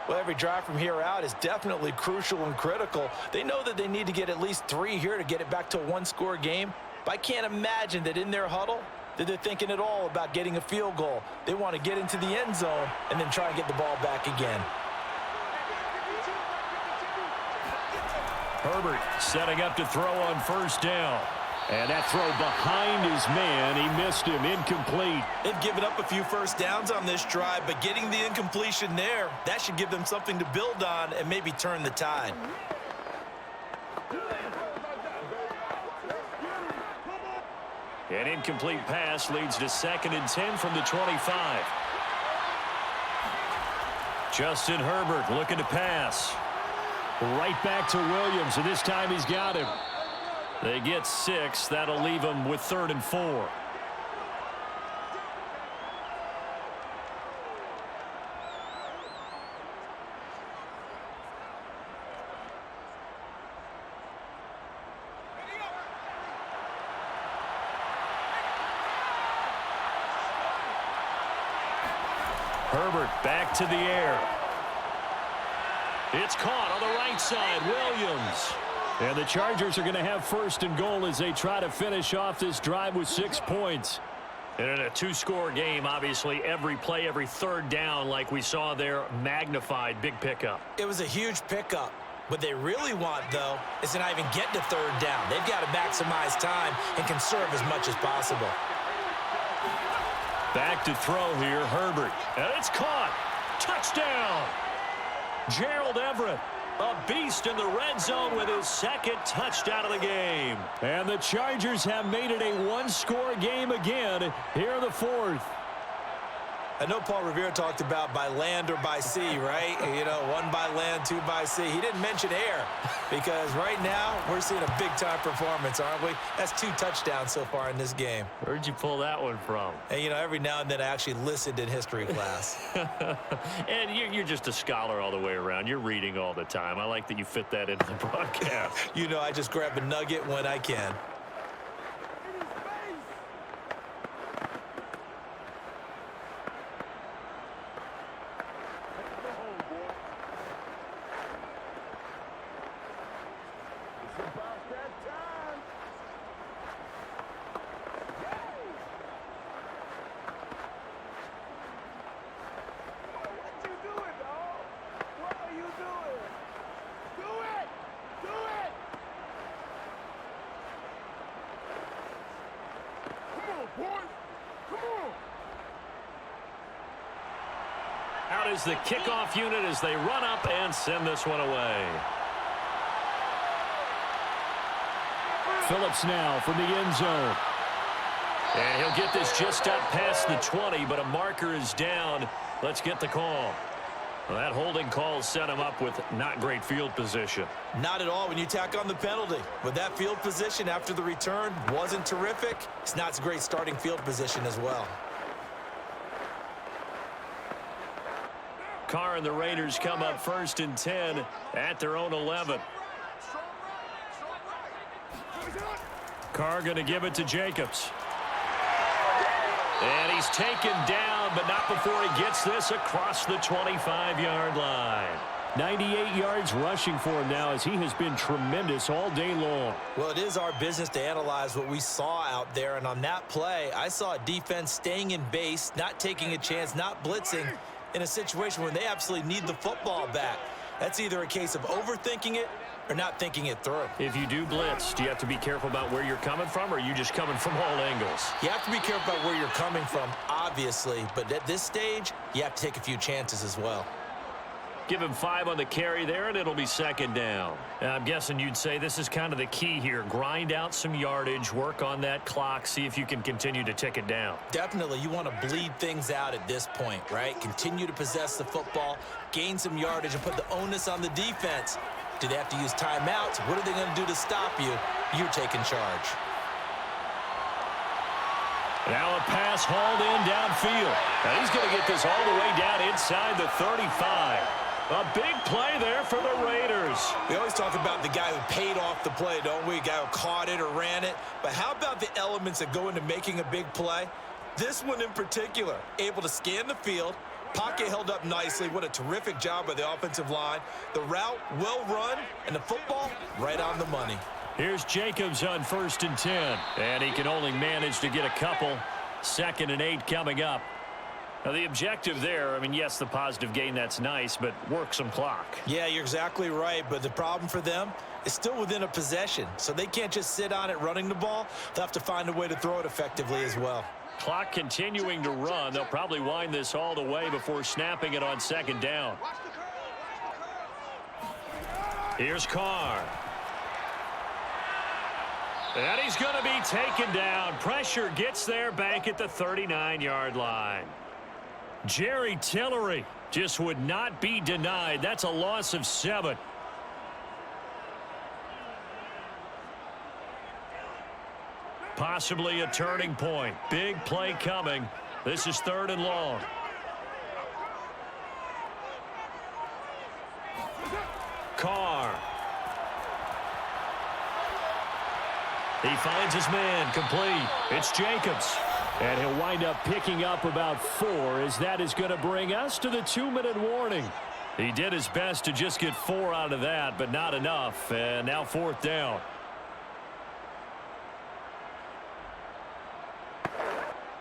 [SPEAKER 2] Well, every drive from here out is definitely crucial and critical. They know that they need to get at least 3 here to get it back to a one-score game. But I can't imagine that in their huddle that they're thinking at all about getting a field goal. They want to get into the end zone and then try and get the ball back again.
[SPEAKER 1] Herbert setting up to throw on first down. And that throw behind his man, he missed him, incomplete.
[SPEAKER 2] They've given up a few first downs on this drive, but getting the incompletion there, that should give them something to build on and maybe turn the tide.
[SPEAKER 1] An incomplete pass leads to 2nd and 10 from the 25. Justin Herbert looking to pass. Right back to Williams, and this time he's got him. They get 6. That'll leave them with 3rd and 4. Herbert back to the air. It's caught on the right side. Williams. And the Chargers are going to have 1st and goal as they try to finish off this drive with 6 points. And in a 2-score game, obviously, every play, every 3rd down, like we saw there, magnified. Big pickup.
[SPEAKER 2] It was a huge pickup. What they really want, though, is to not even get to 3rd down. They've got to maximize time and conserve as much as possible.
[SPEAKER 1] Back to throw here, Herbert. And it's caught. Touchdown. Gerald Everett. A beast in the red zone with his 2nd touchdown of the game. And the Chargers have made it a 1-score game again. Here in the 4th.
[SPEAKER 2] I know Paul Revere talked about by land or by sea, right? You know, 1 by land, 2 by sea. He didn't mention air because right now we're seeing a big-time performance, aren't we? That's 2 touchdowns so far in this game.
[SPEAKER 1] Where'd you pull that one from?
[SPEAKER 2] And, you know, every now and then I actually listened in history class.
[SPEAKER 1] And you're just a scholar all the way around. You're reading all the time. I like that you fit that into the broadcast.
[SPEAKER 2] You know, I just grab a nugget when I can.
[SPEAKER 1] Out is the kickoff unit as they run up and send this one away. Phillips now from the end zone. And he'll get this just up past the 20, but a marker is down. Let's get the call. Well, that holding call set him up with not great field position.
[SPEAKER 2] Not at all when you tack on the penalty. With that field position after the return wasn't terrific. It's not a great starting field position as well.
[SPEAKER 1] Carr and the Raiders come up 1st and 10 at their own 11. Carr going to give it to Jacobs. And he's taken down, but not before he gets this across the 25-yard line. 98 yards rushing for him now as he has been tremendous all day long.
[SPEAKER 2] Well, it is our business to analyze what we saw out there. And on that play, I saw a defense staying in base, not taking a chance, not blitzing in a situation where they absolutely need the football back. That's either a case of overthinking it or not thinking it through.
[SPEAKER 1] If you do blitz, do you have to be careful about where you're coming from, or are you just coming from all angles?
[SPEAKER 2] You have to be careful about where you're coming from, obviously. But at this stage, you have to take a few chances as well.
[SPEAKER 1] Give him 5 on the carry there, and it'll be second down. I'm guessing you'd say this is kind of the key here. Grind out some yardage, work on that clock, see if you can continue to tick it down.
[SPEAKER 2] Definitely, you want to bleed things out at this point, right? Continue to possess the football, gain some yardage, and put the onus on the defense. Do they have to use timeouts? What are they going to do to stop you? You're taking charge.
[SPEAKER 1] Now a pass hauled in downfield. Now he's going to get this all the way down inside the 35. A big play there for the Raiders.
[SPEAKER 2] We always talk about the guy who paid off the play, don't we? A guy who caught it or ran it. But how about the elements that go into making a big play? This one in particular, able to scan the field, pocket held up nicely. What a terrific job by the offensive line. The route well run, and the football right on the money.
[SPEAKER 1] Here's Jacobs on 1st and 10. And he can only manage to get a couple. 2nd and 8 coming up. Now, the objective there, I mean, yes, the positive gain, that's nice, but work some clock.
[SPEAKER 2] Yeah, you're exactly right, but the problem for them is still within a possession, so they can't just sit on it running the ball. They'll have to find a way to throw it effectively as well.
[SPEAKER 1] Clock continuing to run. They'll probably wind this all the way before snapping it on 2nd down. Here's Carr. And he's going to be taken down. Pressure gets there back at the 39-yard line. Jerry Tillery just would not be denied. That's a loss of 7. Possibly a turning point. Big play coming. This is 3rd and long. Carr. He finds his man complete. It's Jacobs. And he'll wind up picking up about 4 as that is going to bring us to the 2-minute warning. He did his best to just get 4 out of that, but not enough. And now 4th down.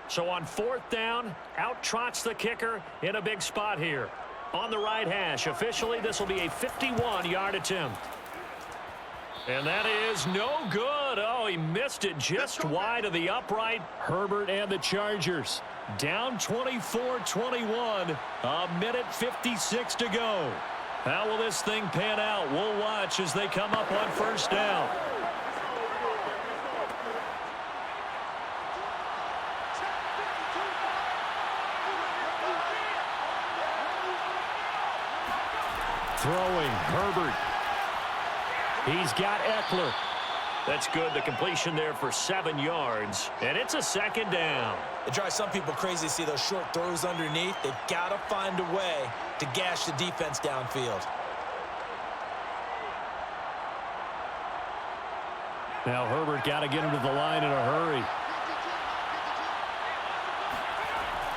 [SPEAKER 1] So on 4th down, out trots the kicker in a big spot here. On the right hash, officially this will be a 51-yard attempt. And that is no good. Oh, he missed it just wide of the upright. Herbert and the Chargers down 24-21. A minute 56 to go. How will this thing pan out? We'll watch as they come up on 1st down. Throwing, Herbert. He's got Eckler. That's good. The completion there for 7 yards. And it's a 2nd down.
[SPEAKER 2] It drives some people crazy to see those short throws underneath. They've got to find a way to gash the defense downfield.
[SPEAKER 1] Now Herbert got to get him to the line in a hurry.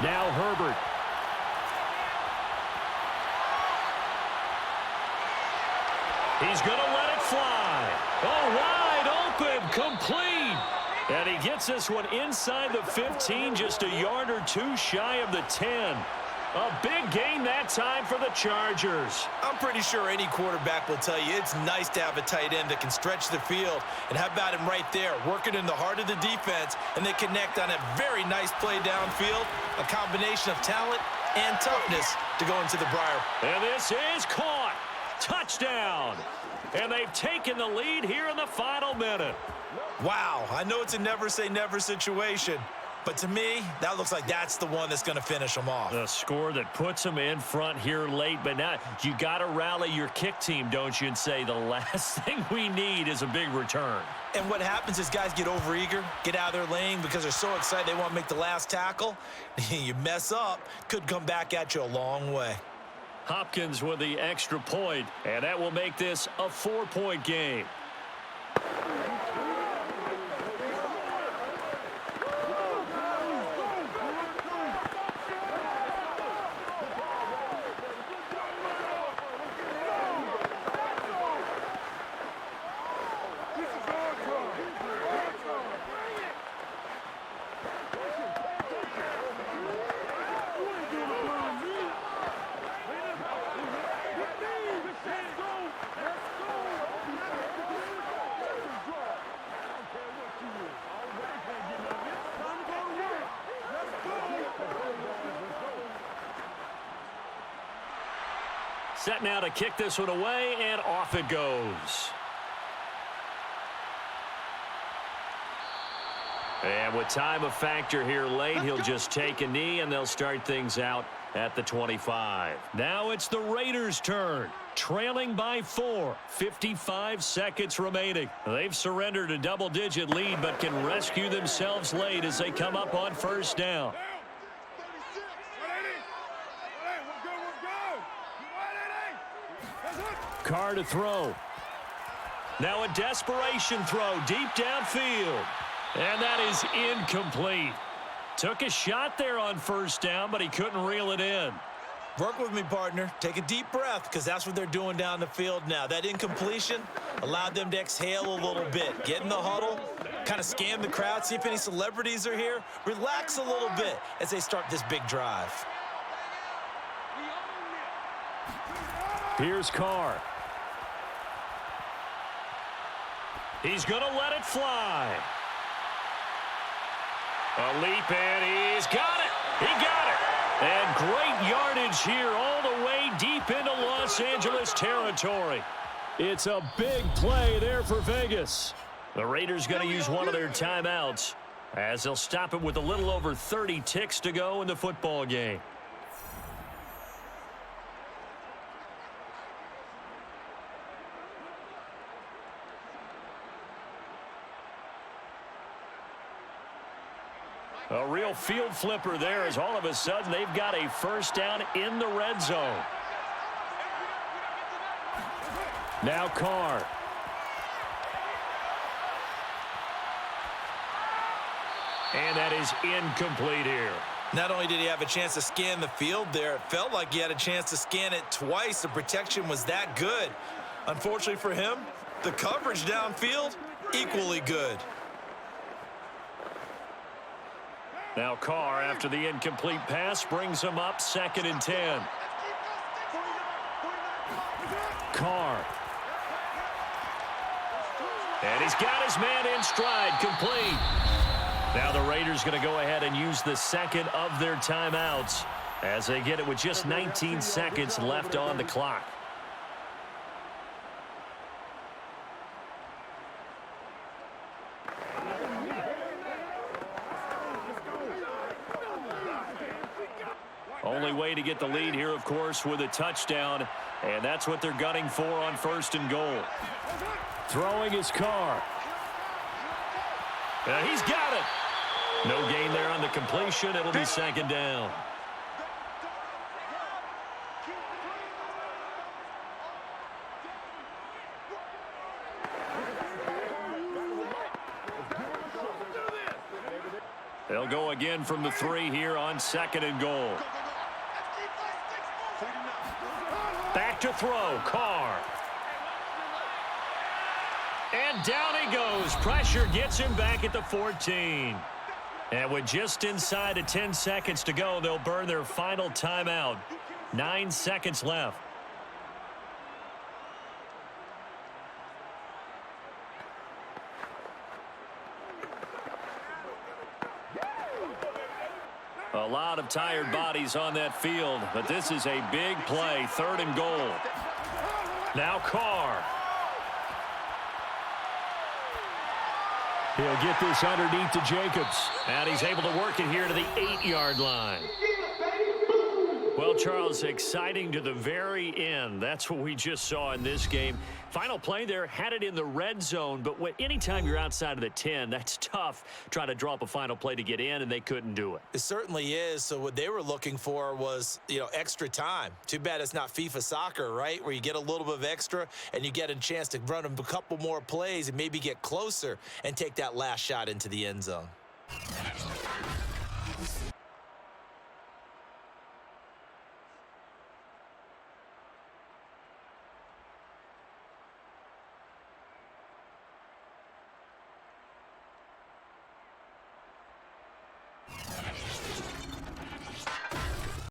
[SPEAKER 1] Now Herbert. He's going to let it fly. Oh, wide open, complete. And he gets this one inside the 15, just a yard or 2 shy of the 10. A big gain that time for the Chargers.
[SPEAKER 2] I'm pretty sure any quarterback will tell you it's nice to have a tight end that can stretch the field. And how about him right there, working in the heart of the defense, and they connect on a very nice play downfield. A combination of talent and toughness to go into the briar.
[SPEAKER 1] And this is caught. Touchdown. And they've taken the lead here in the final minute.
[SPEAKER 2] Wow, I know it's a never say never situation, but to me, that looks like that's the one that's going to finish them off.
[SPEAKER 1] The score that puts them in front here late, but now you got to rally your kick team, don't you, and say the last thing we need is a big return.
[SPEAKER 2] And what happens is guys get overeager, get out of their lane because they're so excited they want to make the last tackle. You mess up, could come back at you a long way.
[SPEAKER 1] Hopkins with the extra point, and that will make this a 4-point game. set now to kick this one away, and off it goes. And with time a factor here late, he'll just take a knee, and they'll start things out at the 25. Now it's the Raiders' turn. Trailing by 4, 55 seconds remaining. They've surrendered a double-digit lead, but can rescue themselves late as they come up on first down. Carr to throw. Now a desperation throw deep downfield. And that is incomplete. Took a shot there on first down, but he couldn't reel it in.
[SPEAKER 2] Work with me, partner. Take a deep breath, because that's what they're doing down the field now. That incompletion allowed them to exhale a little bit. Get in the huddle, kind of scan the crowd, see if any celebrities are here. Relax a little bit as they start this big drive.
[SPEAKER 1] Here's Carr. He's going to let it fly. A leap, and he's got it. He got it. And great yardage here all the way deep into Los Angeles territory. It's a big play there for Vegas. The Raiders going to use one of their timeouts as they'll stop it with a little over 30 ticks to go in the football game. A real field flipper there as all of a sudden they've got a first down in the red zone. Now Carr. And that is incomplete here.
[SPEAKER 2] Not only did he have a chance to scan the field there, it felt like he had a chance to scan it twice. The protection was that good. Unfortunately for him, the coverage downfield, equally good.
[SPEAKER 1] Now Carr, after the incomplete pass, brings him up 2nd and 10. Carr. And he's got his man in stride, complete. Now the Raiders going to go ahead and use the second of their timeouts as they get it with just 19 seconds left on the clock. Only way to get the lead here, of course, with a touchdown, and that's what they're gunning for on 1st and goal. Throwing his Carr. And he's got it. No gain there on the completion. It'll be 2nd down. They'll go again from the 3 here on 2nd and goal. Back to throw, Carr. And down he goes. Pressure gets him back at the 14. And with just inside of 10 seconds to go, they'll burn their final timeout. 9 seconds left. A lot of tired bodies on that field, but this is a big play. 3rd and goal. Now Carr. He'll get this underneath to Jacobs. And he's able to work it here to the 8-yard line. Well, Charles, exciting to the very end. That's what we just saw in this game. Final play there, had it in the red zone, but anytime you're outside of the 10, that's tough trying to draw up a final play to get in, and they couldn't do it.
[SPEAKER 2] It certainly is. So what they were looking for was, extra time. Too bad it's not FIFA soccer, right, where you get a little bit of extra and you get a chance to run a couple more plays and maybe get closer and take that last shot into the end zone.